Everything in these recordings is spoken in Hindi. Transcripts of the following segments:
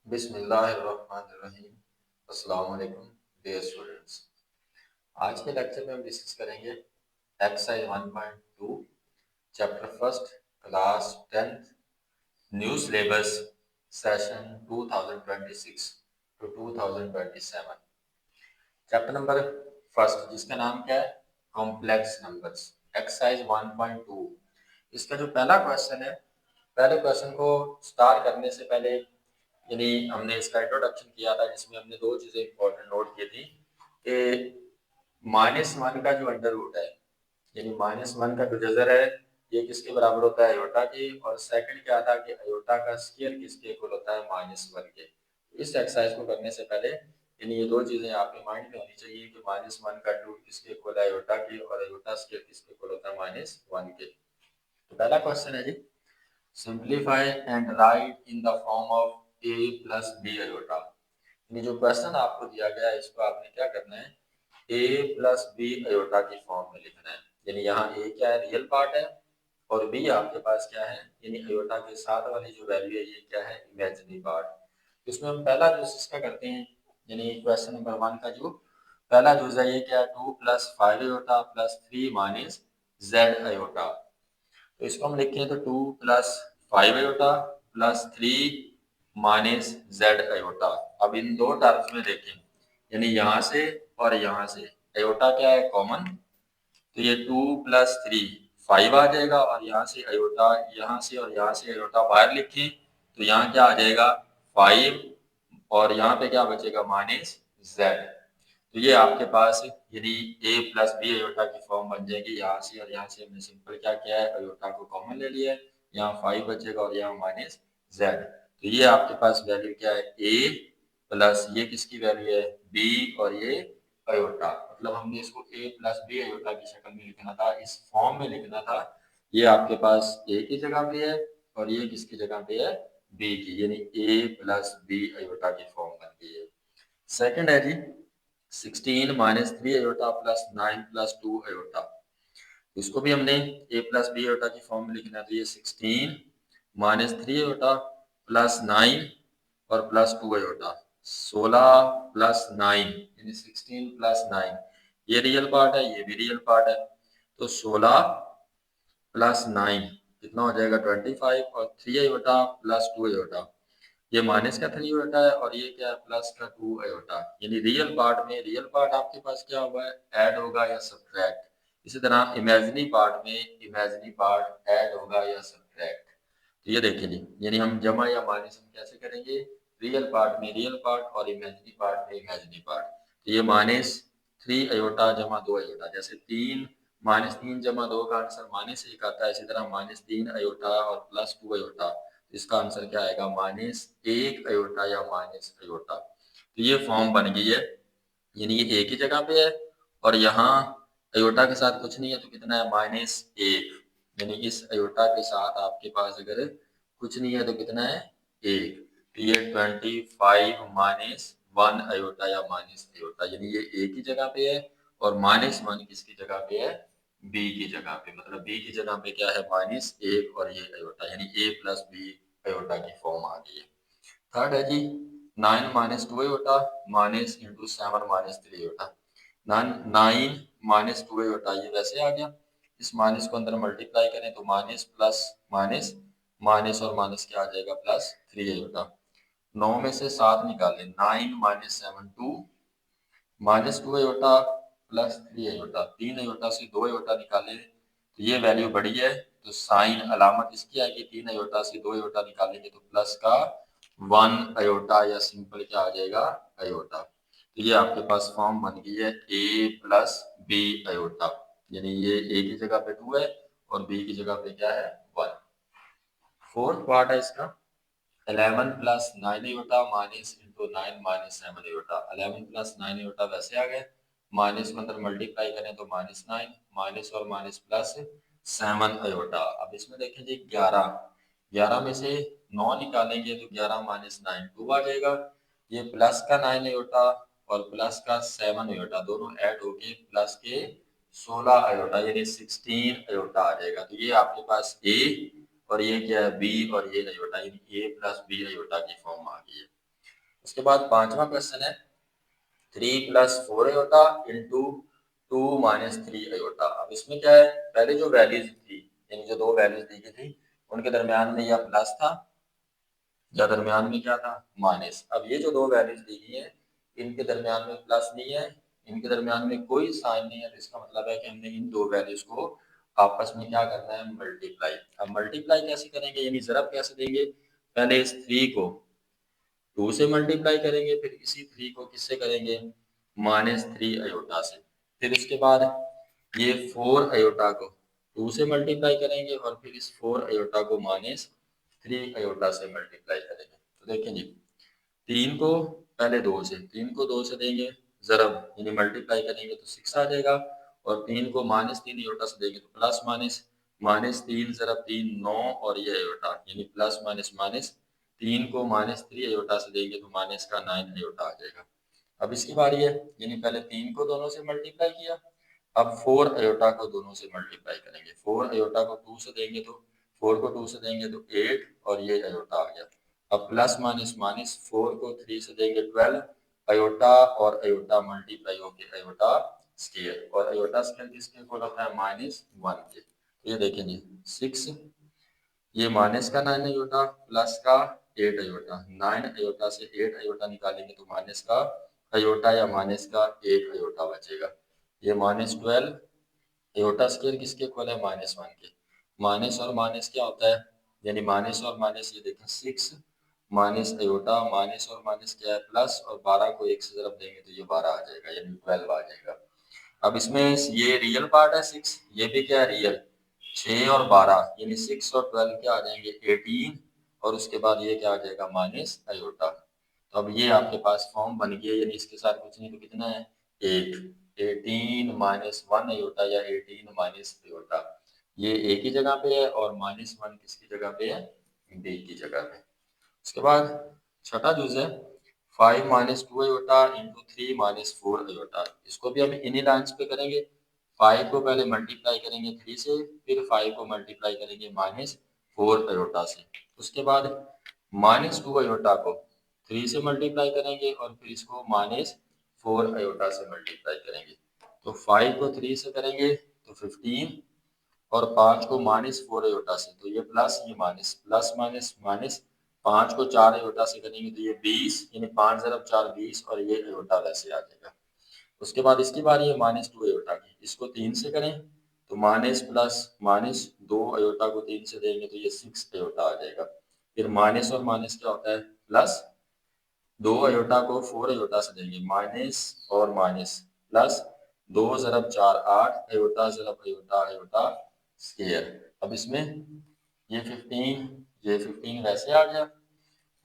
बिस्मिल्लाहिर्रहमानिर्रहीम। अस्सलाम वालेकुम डियर स्टूडेंट्स। आज के लेक्चर में हम डिस्कस करेंगे exercise 1.2 chapter first class 10th new syllabus session 2026 to 2027। Chapter number first जिसका नाम क्या है, कॉम्प्लेक्स नंबर्स, एक्सरसाइज 1.2। इसका जो पहला क्वेश्चन है, पहले क्वेश्चन को स्टार्ट करने से पहले यानी हमने इसका इंट्रोडक्शन किया था जिसमें हमने दो चीजें इंपॉर्टेंट नोट की थी कि -1 का जो अंडर रूट है यानी -1 का जो जजर है ये किसके बराबर होता है, अयोटा के। और सेकंड क्या था कि अयोटा का स्क्वायर किसके इक्वल होता है, -1 के। इस एक्सरसाइज को करने से पहले यानी ये दो चीजें आपके माइंड में होनी चाहिए कि -1 का रूट किसके इक्वल है, अयोटा के, और अयोटा स्क्वायर किसके इक्वल होता है, -1 के। तो पहला क्वेश्चन है जी, simplify and write in the form of a plus B iota. यानी जो क्वेश्चन आपको दिया गया है इसको आपने क्या करना है, a प्लस बी अयोटा की फॉर्म में लिखना है। यानी यहाँ a क्या है, रियल पार्ट है, और b आपके पास क्या है, यानी अयोटा के साथ वाली जो वैल्यू है ये क्या है, इमेजिनरी पार्ट। इसमें हम पहला जो इसका करते हैं, यानी क्वेश्चन नंबर 1 का जो पहला यूज है ये क्या है, 2 + 5 अयोटा प्लस 3 - z अयोटा। तो इसको हम लिखें तो 2 + 5 अयोटा प्लस 3 - z अयोटा। अब इन दो टर्म्स में देखें, यानी यहाँ से और यहाँ से अयोटा क्या है, कॉमन। तो ये 2 + 3 5 आ जाएगा, और यहाँ से अयोटा, यहाँ से और यहाँ से अयोटा बाहर लिखें तो यहाँ क्या आ जाएगा, 5, और यहाँ पे क्या बचेगा, -z। तो ये आपके पास यानी a प्लस बी अयोटा की फॉर्म बन जाएगी। यहाँ से और यहाँ से हमने सिंपल क्या किया है, अयोटा को कॉमन ले लिया है, यहाँ 5 बचेगा और यहाँ -z। तो ये आपके पास वैल्यू क्या है, a प्लस ये किसकी वैल्यू है, b, और ये अयोटा। मतलब हमने इसको a प्लस बी अयोटा की शक्ल में लिखना था, इस फॉर्म में लिखना था। ये आपके पास a की जगह पे है और ये किसकी जगह पे है, b की, यानी a प्लस बी अयोटा की फॉर्म बन गई है। सेकंड है जी, 16 - 3 अयोटा प्लस 9 + 2 अयोटा। इसको भी हमने a प्लस बी अयोटा की फॉर्म में लिखना है। तो ये 16 - 3 अयोटा प्लस 9 और प्लस 2 अयोटा, 16 + 9 यानी 16 + 9। ये रियल पार्ट है, ये भी रियल पार्ट है। तो 16 + 9 कितना हो जाएगा, 25, और 3 अयोटा प्लस 2 अयोटा, ये माइनस का 3 अयोटा है, और ये क्या है, प्लस का 2 अयोटा। यानी रियल पार्ट में रियल पार्ट आपके पास क्या हुआ है, ऐड होगा या सब्ट्रैक्ट। इसी तरह इमेजिनरी पार्ट में इमेजिनरी पार्ट ऐड होगा या सब्ट्रैक्ट। तो ये देखिए जी, यानी हम जमा या माइनस हम कैसे करेंगे, रियल पार्ट में रियल पार्ट और इमेजिनरी पार्ट में इमेजिनरी पार्ट। तो ये -3 अयोटा जमा 2 अयोटा, जैसे 3 -3 जमा 2 का आंसर -1 आता है, इसी तरह -3 अयोटा और प्लस 2 अयोटा, इसका आंसर क्या आएगा, -1 अयोटा या -अयोटा। तो ये फॉर्म बन गई है, यानी ये एक ही जगह पे है, और यहाँ अयोटा के साथ कुछ नहीं है तो कितना है, -1। यानी इस अयोटा के साथ आपके पास अगर कुछ नहीं है तो कितना है, 1। तो ये 25 - 1 अयोटा या -अयोटा, यानी ये एक ही जगह पे है, और -1 किसकी जगह पे है, b की जगह पे। मतलब b की जगह पे क्या है, -1 और ये अयोटा, यानी a प्लस बी अयोटा की फॉर्म आ गई है। थर्ड है जी, 9 - 2 iota minus into 7 - 3 iota. 9 - 2 iota ये वैसे आ गया, इस माइनस को अंदर मल्टीप्लाई करें तो माइनस प्लस माइनस, माइनस और माइनस क्या आ जाएगा, +3 अयोटा। 9 में से 7 निकालें, 9 - 7 2 -2 अयोटा प्लस 3 अयोटा, 3 अयोटा से 2 अयोटा निकालें तो ये वैल्यू बढ़ी है, तो साइन अलामत इसकी आएगी, 3 अयोटा से 2 अयोटा निकालेंगे तो प्लस का 1 अयोटा या सिंपल क्या आ जाएगा, अयोटा। तो ये आपके पास फॉर्म बन गई है a प्लस बी अयोटा, यानी ये a की जगह पे 2 है और b की जगह पे क्या है, 1। फोर्थ पार्ट है इसका, 11 + 9 iota minus into 9 - 7 iota. 11 + 9 iota वैसे आ गए, माइनस को अंदर मल्टीप्लाई करें तो -9, माइनस और माइनस प्लस 7 अयोटा। अब इसमें देखें जी, 11 में से 9 निकालेंगे तो 11 - 9 2 आ जाएगा। ये प्लस का 9 अयोटा और प्लस का 7 अयोटा दोनों ऐड होके प्लस के 16 अयोटा यानी 16 अयोटा आ जाएगा। तो ये आपके पास a और ये क्या है, b, और ये अयोटा, यानी a प्लस बी अयोटा की फॉर्म आ गई है। उसके बाद पांचवा क्वेश्चन है 3 + 4 अयोटा इंटू 2 - 3 अयोटा। अब इसमें क्या है, पहले जो वैल्यूज थी यानी जो दो वैल्यूज दी गई थी उनके दरमियान में यह प्लस था या दरमियान में क्या था, माइनस। अब ये जो दो वैल्यूज दी गई है इनके दरमियान में प्लस नहीं है, इनके दरमियान में कोई साइन नहीं है, तो इसका मतलब है कि हमने इन दो वैल्यूज को आपस में क्या करना है, मल्टीप्लाई। अब मल्टीप्लाई कैसे करेंगे, यानी ज़रब कैसे देंगे, पहले इस 3 को 2 से मल्टीप्लाई करेंगे, फिर इसी 3 को किससे करेंगे, -3 अयोटा से। फिर उसके बाद ये 4 अयोटा को 2 से मल्टीप्लाई करेंगे और फिर इस 4 अयोटा को -3 अयोटा से मल्टीप्लाई करेंगे। तो देखें जी, 3 को पहले 2 से, 3 को 2 से देंगे ज़रब यानी मल्टीप्लाई करेंगे तो 6 आ जाएगा, और 3 को -3 अयोटा से देंगे तो प्लस माइनस, -3 ज़रब 3 9, और ये अयोटा यानी प्लस माइनस माइनस, 3 को -3 अयोटा से देंगे तो माइनस का 9 अयोटा आ जाएगा। अब इसकी बारी है, यानी पहले 3 को दोनों से मल्टीप्लाई किया, अब 4 अयोटा को दोनों से मल्टीप्लाई करेंगे। 4 अयोटा को 2 से देंगे तो 4 को 2 से देंगे तो 8, और ये अयोटा आ गया। अब प्लस माइनस माइनस, 4 को 3 से देंगे 12, अयोटा और अयोटा मल्टीप्लाई होके अयोटा स्केयर, और अयोटा स्केयर किसके इक्वल होता है, -1 के। तो ये देखें जी 6, ये माइनस का 9 अयोटा प्लस का 8 अयोटा, 9 अयोटा से 8 अयोटा निकालेंगे तो माइनस का अयोटा या माइनस का 1 अयोटा बचेगा। ये -12 अयोटा स्केयर किसके इक्वल है, -1 के। माइनस और माइनस क्या होता है, यानी माइनस और माइनस, ये देखें 6 माइनस अयोटा, माइनस और माइनस क्या है, प्लस, और 12 को 1 से ज़रब देंगे तो ये 12 आ जाएगा यानी 12 आ जाएगा। अब इसमें ये रियल पार्ट है 6, ये भी क्या है, रियल। 6 और 12 यानी 6 और 12 क्या आ जाएंगे, 18, और उसके बाद ये क्या आ जाएगा, माइनस अयोटा। तो अब ये आपके पास फॉर्म बन गया, यानी इसके साथ कुछ नहीं तो कितना है, 8, 18 - 1 अयोटा या 18 माइनस अयोटा, ये ए की जगह पे है, और -1 किसकी जगह पे है, बी की जगह पे। उसके बाद छठा जूज है 5 - 2 अयोटा इंटू 3 - 4 अयोटा। इसको भी हम इन्हीं लाइन्स पे करेंगे। 5 को पहले मल्टीप्लाई करेंगे 3 से, फिर 5 को मल्टीप्लाई करेंगे -4 अयोटा से। उसके बाद -2 अयोटा को 3 से मल्टीप्लाई करेंगे और फिर इसको -4 अयोटा से मल्टीप्लाई करेंगे। तो 5 को 3 से करेंगे तो 15, और 5 को -4 अयोटा से, तो ये प्लस, ये माइनस, प्लस माइनस माइनस, 5 को 4 अयोटा से करेंगे तो ये 20, यानी 5 ज़रब 4 20, और ये अयोटा वैसे आ जाएगा। उसके बाद इसकी बारी है -2 अयोटा की, इसको 3 से करें तो माइनस प्लस माइनस, 2 अयोटा को 3 से देंगे तो ये 6 अयोटा आ जाएगा। फिर माइनस और माइनस क्या होता है, प्लस, 2 अयोटा को 4 अयोटा से देंगे, माइनस और माइनस, प्लस, 2 ज़रब 4 8, अयोटा ज़रब अयोटा, अयोटा स्क्वायर। अब इसमें ये 15, ये 15 वैसे आ गया,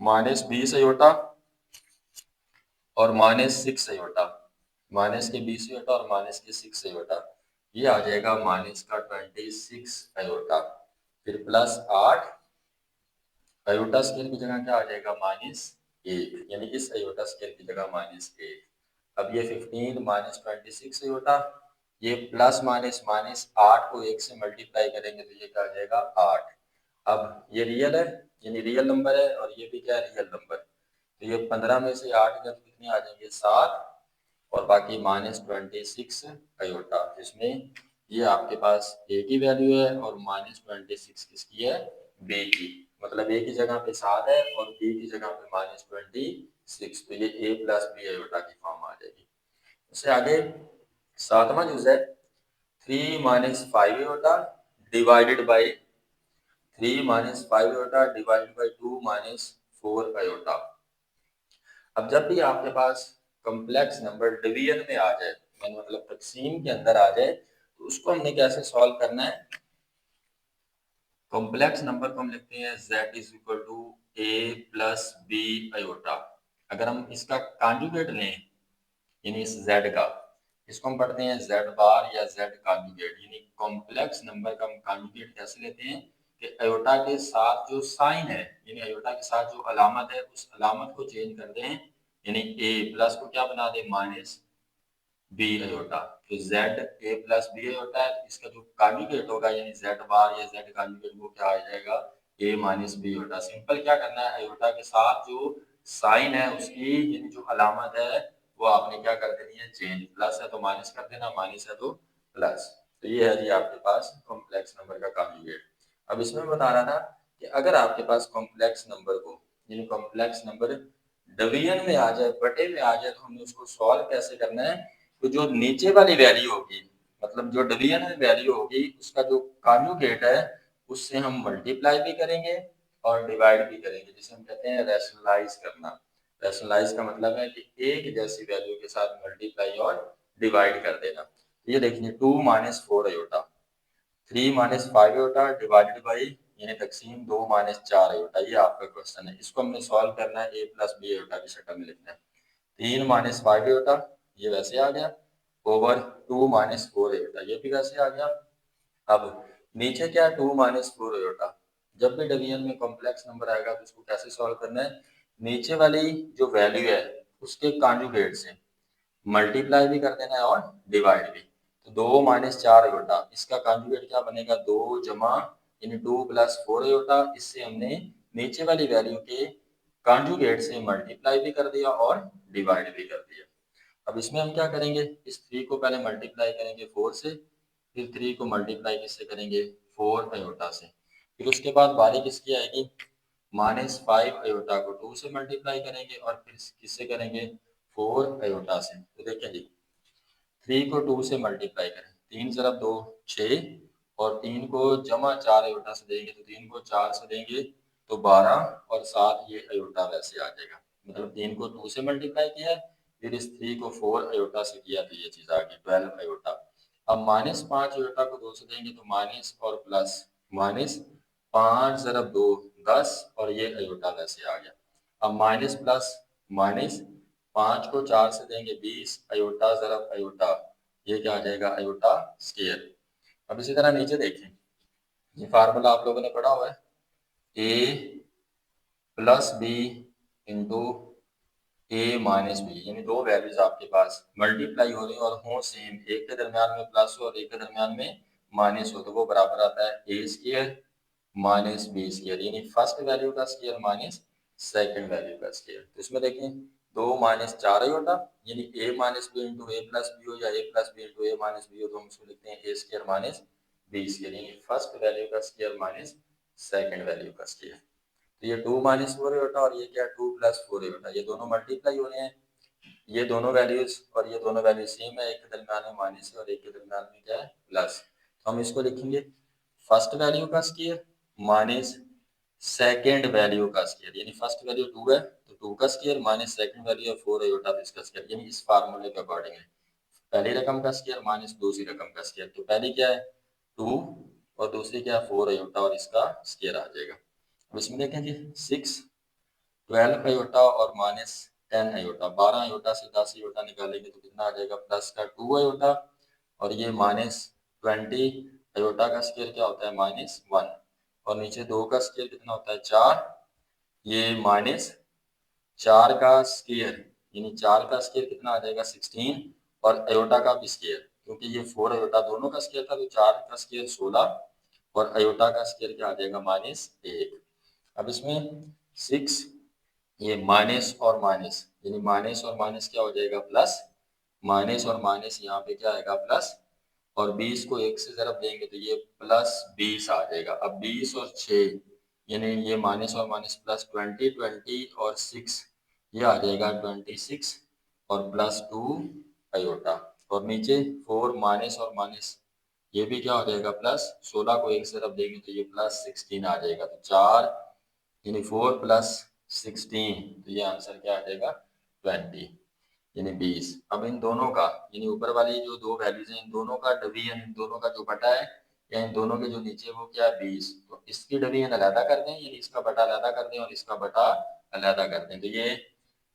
-20 अयोटा और -6 अयोटा, माइनस के 20 अयोटा और माइनस के 6 अयोटा, ये आ जाएगा माइनस का 26 अयोटा। फिर प्लस 8, अयोटा स्केयर की जगह क्या आ जाएगा, -1, यानी इस अयोटा स्केयर की जगह -1। अब ये 15 - 26 अयोटा, ये प्लस माइनस माइनस, 8 को 1 से मल्टीप्लाई करेंगे तो ये क्या आ जाएगा, 8। अब ये रियल है, यानी रियल नंबर है, और ये भी क्या है, रियल नंबर। तो ये 15 में से 8 गए तो कितने आ जाएंगे, 7, और बाकी -26 अयोटा, जिसमें ये आपके पास ए की वैल्यू है और -26 किसकी है, बी की। मतलब ए की जगह पे 7 है और बी की जगह पे -26, तो ये ए प्लस बी अयोटा की फॉर्म आ जाएगी। उससे आगे सातवां यूज है 3 - 5 iota divided by 3 - 5 iota divided by 2 - 4 iota. अब जब भी आपके पास कॉम्प्लेक्स नंबर डिवीजन में आ जाए, मतलब तकसीम के अंदर आ जाए, तो उसको हमने कैसे सॉल्व करना है, कॉम्प्लेक्स नंबर को हम लिखते हैं z is equal to a plus B iota. अगर हम इसका कॉन्जुगेट लें, यानी इस z का, इसको हम पढ़ते हैं z बार या z कॉन्जुगेट, यानी कॉम्प्लेक्स नंबर का हम कॉन्जुगेट कैसे लेते हैं कि अयोटा के साथ जो साइन है, यानी अयोटा के साथ जो अलामत है, उस अलामत को चेंज कर दें, यानी a प्लस को क्या बना दें, माइनस बी अयोटा। तो z a plus B iota है, इसका जो कॉन्जुगेट होगा यानी z बार या z कॉन्जुगेट, वो क्या आ जाएगा, a minus B iota. Simple क्या करना है, अयोटा के साथ जो साइन है उसकी यानी जो अलामत है वो आपने क्या कर देनी है चेंज, प्लस है तो माइनस कर देना, माइनस है तो प्लस। तो ये है जी आपके पास कॉम्प्लेक्स नंबर का कॉन्जुगेट। अब इसमें बता रहा था कि अगर आपके पास कॉम्प्लेक्स नंबर को यानी कॉम्प्लेक्स नंबर डिवीजन में आ जाए, बटे में आ जाए, तो हमें उसको सॉल्व कैसे करना है। तो जो नीचे वाली वैल्यू होगी, मतलब जो डिवीजन में वैल्यू होगी उसका जो कॉन्जुगेट है उससे हम मल्टीप्लाई भी करेंगे और डिवाइड भी करेंगे, जिसे हम कहते हैं रैशनलाइज करना। रैशनलाइज का मतलब है कि एक जैसी वैल्यू के साथ मल्टीप्लाई और डिवाइड कर देना। ये देखिए 2 minus 4 iota, 3 minus 5 iota divided by यानी तकसीम 2 माइनस 4 अयोटा। ये आपका क्वेश्चन है, इसको हमने सॉल्व करना है a प्लस बी अयोटा की शक्ल में लिखना है। 3 माइनस 5 अयोटा ये वैसे आ गया, ओवर 2 माइनस 4 अयोटा ये भी वैसे आ गया। अब नीचे क्या है 2 माइनस 4 अयोटा। जब भी डिवीजन में कॉम्प्लेक्स नंबर आएगा तो उसको कैसे सॉल्व करना है, नीचे वाली जो वैल्यू है उसके कॉन्जुगेट से मल्टीप्लाई भी कर देना है और डिवाइड भी। तो 2 माइनस 4 अयोटा इसका कॉन्जुगेट क्या बनेगा 2 जमा यानी 2 प्लस 4 अयोटा। इससे हमने नीचे वाली वैल्यू के कॉन्जुगेट से मल्टीप्लाई भी कर दिया और डिवाइड भी कर दिया। अब इसमें हम क्या करेंगे, इस 3 को पहले मल्टीप्लाई करेंगे 4 से, फिर 3 को मल्टीप्लाई किससे करेंगे 4 अयोटा से, फिर उसके बाद बारी किसकी आएगी माइनस 5 अयोटा को 2 से मल्टीप्लाई करेंगे और फिर किससे करेंगे 4 अयोटा से। तो देखिए जी 3 को 2 से मल्टीप्लाई करें, 3 ज़रब 2 6 और 3 को जमा 4 अयोटा से देंगे तो 3 को 4 से देंगे तो 12 और 7 ये अयोटा वैसे आ जाएगा। मतलब 3 को 2 से मल्टीप्लाई किया है, फिर इस 3 को 4 अयोटा से किया तो ये चीज़ आ गई 12 अयोटा। अब माइनस 5 अयोटा को 2 से देंगे तो माइनस और प्लस, माइनस 5 ज़रब 2 10 और ये अयोटा वैसे आ गया। अब माइनस प्लस माइनस 5 को 4 से देंगे 20 अयोटा ज़रब अयोटा ये क्या आ जाएगा अयोटा स्क्वायर। अब इसी तरह नीचे देखें, ये फार्मूला आप लोगों ने पढ़ा हुआ है a plus B into A minus B, यानी दो वैल्यूज आपके पास मल्टीप्लाई हो रही हो और हो सेम, एक के दरमियान में प्लस हो और एक के दरमियान में माइनस हो, तो वो बराबर आता है ए स्क्वायर माइनस बी स्क्वायर, यानी फर्स्ट वैल्यू का स्क्वायर माइनस सेकंड वैल्यू का स्क्वायर। तो इसमें देखें 2 माइनस 4 अयोटा यानी ए minus B into A plus B हो या ए plus B into A minus B हो, तो हम इसको लिखते हैं ए स्क्वायर माइनस बी स्क्वायर, यानी फर्स्ट वैल्यू का स्क्वायर माइनस सेकंड वैल्यू का स्क्वायर। तो ये 2 माइनस 4 अयोटा और ये क्या 2 प्लस 4 अयोटा, ये दोनों मल्टीप्लाई हो रहे हैं, ये दोनों वैल्यूज और ये दोनों वैल्यूज सेम है, एक के दरमियान में माइनस है और एक के दरमियान में क्या है प्लस। तो हम इसको लिखेंगे फर्स्ट वैल्यू का स्क्वायर माइनस सेकंड वैल्यू का स्क्वायर, यानी फर्स्ट वैल्यू 2 है तो 2 का स्क्वायर माइनस सेकंड वैल्यू है 4 अयोटा तो इसका स्क्वायर, यानी इस फार्मूले के अकॉर्डिंग है पहली रकम का स्क्वायर माइनस दूसरी रकम का स्क्वायर। तो पहली क्या है 2 और दूसरी क्या है 4 अयोटा और इसका स्क्वायर आ जाएगा। अब इसमें देखें जी 6 12 अयोटा और माइनस 10 अयोटा, 12 अयोटा से 10 अयोटा निकालेंगे तो कितना आ जाएगा प्लस का 2 अयोटा और ये माइनस 20 अयोटा का स्क्वायर क्या होता है माइनस 1 और नीचे 2 का स्क्वायर कितना होता है 4, ये माइनस 4 का स्क्वायर यानी 4 का स्क्वायर कितना आ जाएगा 16 और अयोटा का भी स्क्वायर, क्योंकि ये 4 अयोटा दोनों का स्क्वायर था तो 4 का स्क्वायर 16 और अयोटा का स्क्वायर क्या आ जाएगा माइनस 1। अब इसमें 6 ये माइनस और माइनस यानी माइनस और माइनस क्या हो जाएगा प्लस, माइनस और माइनस यहाँ पे क्या आएगा प्लस और 20 को 1 से ज़रब देंगे तो ये प्लस 20 आ जाएगा। अब 20 और 6 यानी ये माइनस और माइनस प्लस 20 20 और 6 ये आ जाएगा 26 और प्लस 2 अयोटा और नीचे 4 माइनस और माइनस ये भी क्या हो जाएगा प्लस, 16 को 1 से ज़रब देंगे तो ये प्लस 16 आ जाएगा। तो 4 यानी 4 प्लस 16 तो ये आंसर क्या आ जाएगा 20 यानी 20। अब इन दोनों का यानी ऊपर वाली जो दो वैल्यूज हैं इन दोनों का डिवीजन, इन दोनों का जो बटा है या इन दोनों के जो नीचे वो क्या है 20, तो इसकी डिवीजन अलहदा कर दें यानी इसका बटा अलहदा कर दें और इसका बटा अलहदा कर दें, तो ये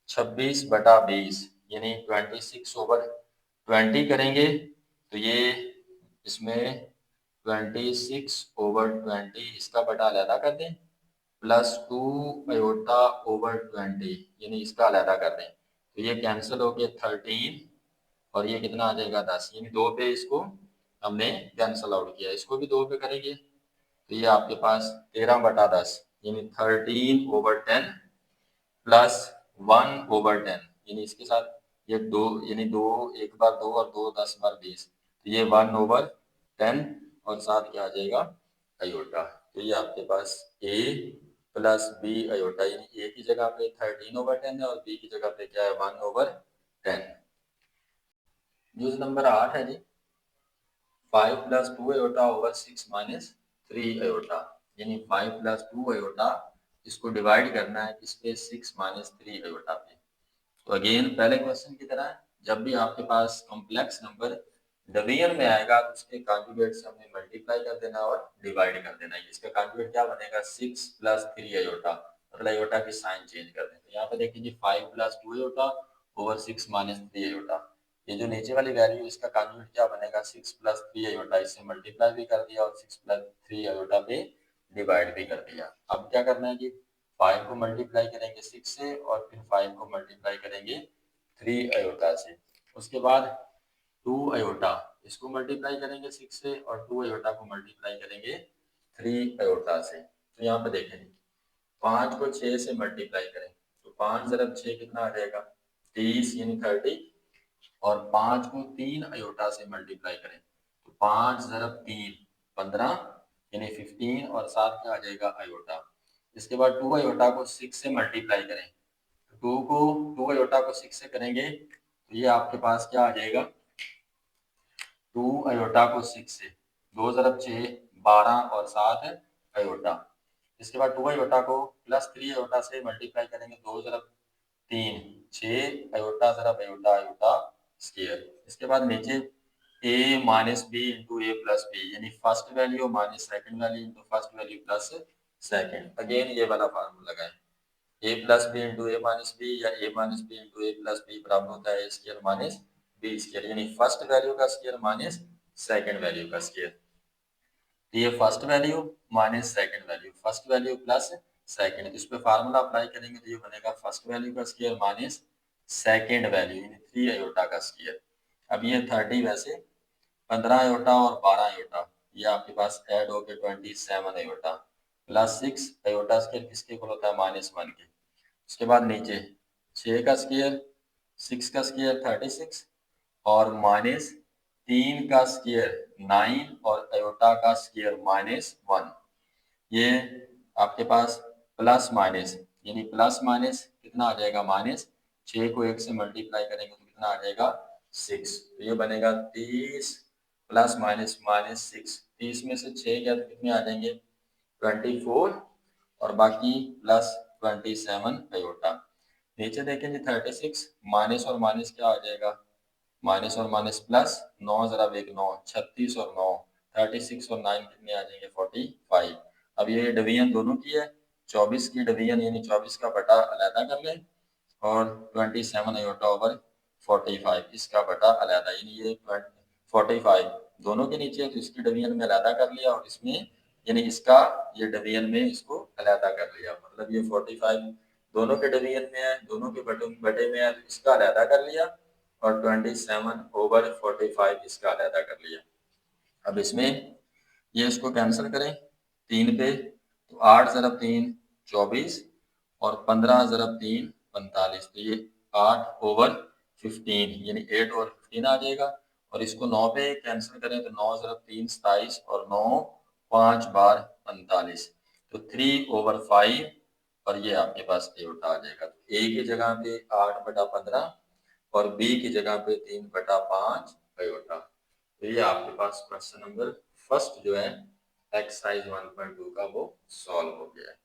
26 बटा 20 यानी 26 ओवर 20 करेंगे तो ये इसमें 26 ओवर 20 इसका बटा अलहदा कर दें प्लस 2 अयोटा ओवर 20 यानी इसका अलहदा कर दें तो ये कैंसिल हो गया 13 और ये कितना आ जाएगा 10, यानी 2 पे इसको हमने कैंसिल आउट किया, इसको भी 2 पे करेंगे तो ये आपके पास 13 बटा 10 यानी 13 ओवर 10 प्लस 1/10, यानी इसके साथ ये दो, यानी दो, एक बार दो और दो 10 बार 20, तो ये 1/10 और साथ क्या आ जाएगा अयोटा। तो ये आपके पास a प्लस बी अयोटा, यानी a की जगह पे 13/10 है और b की जगह पे क्या है 1/10। यूज नंबर 8 है जी, 5 plus 2 iota over 6 minus 3 iota, यानी 5 प्लस 2 अयोटा, इसको डिवाइड करना है किस पे 6 माइनस 3 अयोटा पे। तो अगेन पहले क्वेश्चन की तरह, जब भी आपके पास कॉम्प्लेक्स नंबर डिवीजन में आएगा तो उसके कॉन्जुगेट से हमें मल्टीप्लाई कर देना और डिवाइड कर देना। इसका कॉन्जुगेट क्या बनेगा 6 प्लस 3 अयोटा, मतलब अयोटा की साइन चेंज कर दें। तो यहाँ पे देखिए 5 plus 2 iota over 6 minus 3 iota, ये जो नीचे वाली वैल्यू इसका कॉन्जुगेट क्या बनेगा 6 प्लस 3 अयोटा, इससे मल्टीप्लाई भी कर दिया और 6 प्लस 3 अयोटा पे डिवाइड भी कर दिया। अब क्या करना है कि 5 को मल्टीप्लाई करेंगे 6 से और फिर 5 को मल्टीप्लाई करेंगे 3 अयोटा से। उसके बाद 2 अयोटा, इसको मल्टीप्लाई करेंगे 6 से और 2 अयोटा को मल्टीप्लाई करेंगे 3 अयोटा से। तो यहाँ पे देखें 5 को 6 से मल्टीप्लाई करें तो 5 ज़रब 6 कितना आ जाएगा 30, यानी 30, और 5 को 3 अयोटा से मल्टीप्लाई करें तो 5 ज़रब 3 15, यानी 15, और साथ क्या आ जाएगा अयोटा। इसके बाद 2 अयोटा को 6 से मल्टीप्लाई करें, 2 अयोटा को 6 से करेंगे तो ये आपके पास क्या आ जाएगा 2 अयोटा को 6 से, 2 ज़रब 6 12 और 7 अयोटा। इसके बाद 2 अयोटा को प्लस 3 अयोटा से मल्टीप्लाई करेंगे, 2 ज़रब 3 6 अयोटा ज़रब अयोटा अयोटा स्क्वायर। इसके बाद नीचे a minus B into A plus B, यानी first value minus second value into first value plus second. Again ये वाला फार्मूला लगाएं, a plus B into A minus B या a minus B into A plus B बराबर होता है a square minus B square, यानी फर्स्ट वैल्यू का स्क्वायर माइनस सेकंड वैल्यू का स्क्वायर। तो ये first value minus second value, first value plus second, इस पे फार्मूला अप्लाई करेंगे तो ये बनेगा फर्स्ट वैल्यू का स्क्वायर माइनस सेकंड वैल्यू, यानी 3 अयोटा का स्क्वायर। अब ये 30 वैसे 15 अयोटा और 12 अयोटा, ये आपके पास ऐड होके 27 अयोटा प्लस 6 अयोटा स्क्वायर किसके इक्वल होता है -1 के। उसके बाद नीचे 6 का स्क्वायर 6 का स्क्वायर 36 और माइनस 3 का स्क्वायर 9 और अयोटा का स्क्वायर -1, ये आपके पास प्लस माइनस, यानी प्लस माइनस कितना आ जाएगा माइनस 6 को 1 से मल्टीप्लाई करेंगे तो कितना आ जाएगा 6, तो ये बनेगा 30 प्लस माइनस माइनस 6, 30 में से 6 गया तो कितने आ जाएंगे 24 और बाकी प्लस 27 अयोटा। नीचे देखें जी 36 माइनस और माइनस क्या आ जाएगा माइनस और माइनस प्लस, 9 जरा एक 9, 36 और 9, 36 और 9 कितने आ जाएंगे 45। अब ये डिवीजन दोनों की है, 24 की डिवीजन यानी 24 का बटा अलहदा कर लें और 27 अयोटा ओवर 45 इसका बटा अलहदा, यानी ये 45 दोनों के नीचे है तो इसकी डिवीजन में अलहदा कर लिया और इसमें यानी इसका ये डिवीजन में इसको अलहदा कर लिया, मतलब ये 45 दोनों के डिवीजन में है, दोनों के बटे में है तो इसका अलहदा कर लिया और 27 ओवर 45 इसका अलहदा कर लिया। अब इसमें ये इसको कैंसिल करें 3 पे तो 8 ज़रब 3 24 और 15 ज़रब 3 45, तो ये 8 ओवर 15 यानी 8 ओवर 15 आ जाएगा। और इसको 9 पे कैंसिल करें तो 9 ज़रब 3 27 और 9 5 बार 45, तो 3 ओवर 5 और ये आपके पास अयोटा आ जाएगा। तो ए की जगह पे 8/15 और बी की जगह पे 3/5 अयोटा। तो ये आपके पास क्वेश्चन नंबर फर्स्ट जो है एक्सरसाइज 1.2 का वो सॉल्व हो गया है।